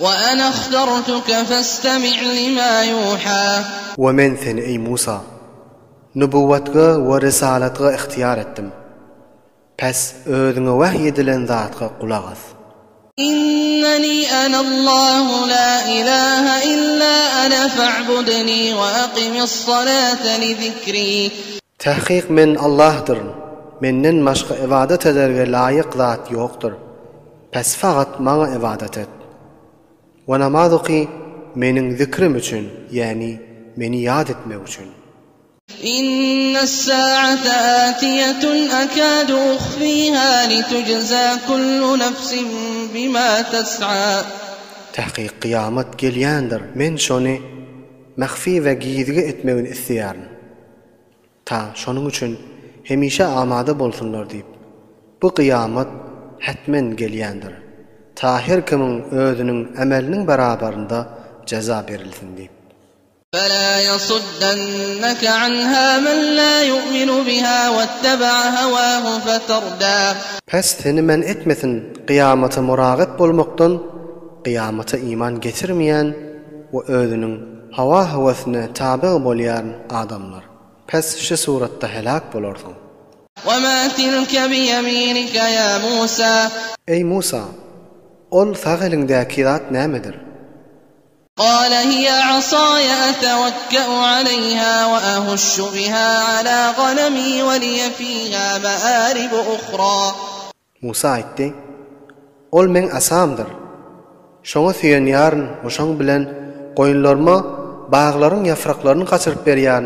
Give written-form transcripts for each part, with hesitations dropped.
وأنا اخترتك فاستمع لما يوحى. ومن ثن أي موسى نبوتك ورسالتك اختيار ettim. Pes ödüňe wahy edilen zatga kulak as. إنني أنا الله لا إله إلا أنا فاعبدني وأقم الصلاة لذكري. Tahqiq men Allah'dır. Menden başga ibadet ederge laýyk zat ýokdur. Pes faqat maňa ibadet et. Wa namazyky meniň zikrim üçin, ýani meni ýad etmek üçin. إن الساعة آتية أكاد أخفيها لتجزى كل نفس بما تسعى. Tahqiq kıyamet gelýändir. Men şonu mahfi we gizli etmegin isleýärm. Ta şonuň üçin hemişe amada bolsunlar diýip. Bu kıyamet hatmen gelýändir. Ta her kimiň özüniň emeliniň barabarynda jaza berilsin diýip. فلا يصدنك عنها من لا يؤمن بها واتبع هواه فتردى. Pes seni men etmesin kıyamata muragip bolmakdan, kıyamata iman getirmeyen ve özünün hava havasyna tabi bolýan adamlar. Pes şu suratda helak bolarsyň. وما تلك بيمينك يا موسى. Ey Musa, ol sağ elindäki zat nämedir? قال هي عصاي أتوكأ عليها وأهش بها على غنمي ولي فيها مآرب أخرى. Musa aýtdy, ol men asamdyr. Şoňa süýenýärn, oşoň bilen goýunlarma baglaryň ýafraklaryny gaçyryp berýän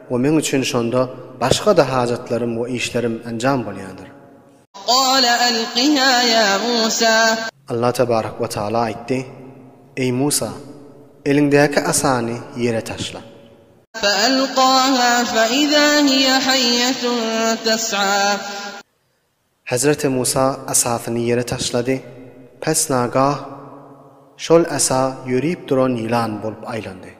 we men üçin şonda başga da hajatlarym we işlerim anjam bolýandyr. قال ألقها يا موسى. Allah tebarak ve taala aýtdy, ey Musa, elindäki asany ýere taşla. فألقاها فإذا هي حية تسعى. Hazreti Musa asasyny ýere taşlady. Pes nagah şol asa ýörüp duran ýylan bolup aýlandy.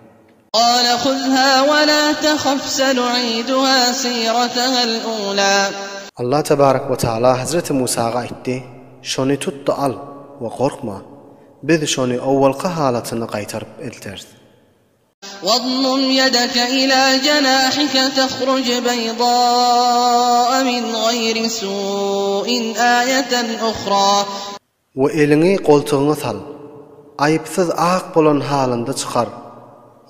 قال خذها ولا تخف سنعيدها سيرتها الأولى. Allah tebarak ve taala Hazreti Musaga aýtdy, şonu tutda al we gorkma. Biz şonu awwalky halatyna gaýtaryp elters. واضمم يدك إلى جناحك تخرج بيضاء من غير سوء آية أخرى. We elini goltugyňa sal. Aýypsyz ak bolan halynda çykar.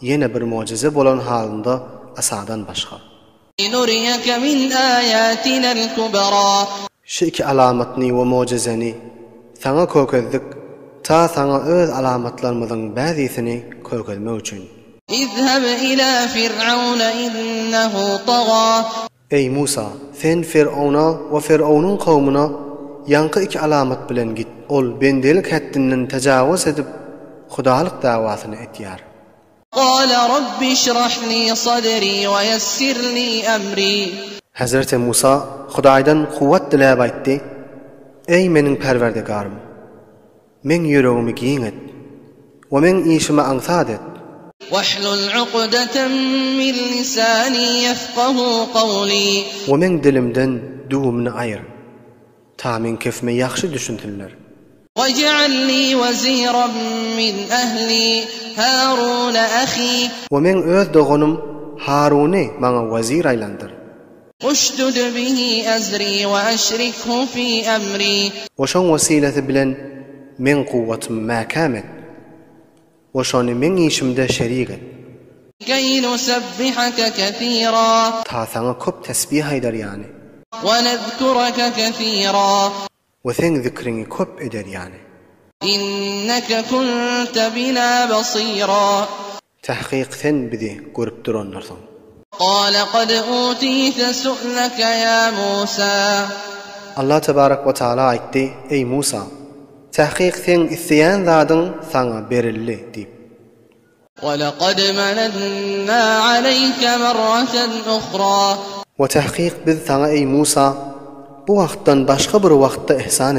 Ýene bir mojize bolan halynda asadan başga. لنريك من آياتنا الكبرى. Şu iki alamatny we mojizeni saňa kökezdik, ta saňa öz alamatlarymyzyň bäzisini kökezmek üçin. اذهب إلى فرعون إنه طغى. Ey Musa, sen Firavuna we Firavunun kawmuna ýanky iki alamat bilen git. Ol bendelik haddinden tajawuz edip hudalyk dawasyny etýär. قال رب اشرح لي صدري ويسر لي أمري. Hazreti Musa Hudaýdan kuwat diläp aýtdy, ey meniň perwerdigarym, men ýüregimi giň et we men işime aňsat et. واحلل عقدة من لساني يفقه قولي. We men dilimden dugumyny aýyr, ta men kefme ýaxşy düşündirler. واجعل لي وزيرا من أهلي هارون أخي. We men öz dogunum Haruny maňa wazir aýlandyr. اشدد به أزري وأشركه في أمري. Oşoň wasileti bilen men kuwwatym mäkam et. Oşony men işimde şerik et. كي نسبحك كثيرا Ta saňa köp tesbih aýdar ýani. ونذكرك كثيرا We sen zikrini köp eder ýani. إنك كنت بنا بصيرا. Tahqiq sen bizi görüp duranlarsyň. قال قد أوتيت سؤلك يا موسى. Allah tebarak ve taala aýtdy, ey Musa, tahqiq sen isleýän zadyň saňa berildi diýip. ولقد مننا عليك مرة أخرى. We tahqiq biz saňa ey Musa bu wagtdan başga bir wagtda ihsan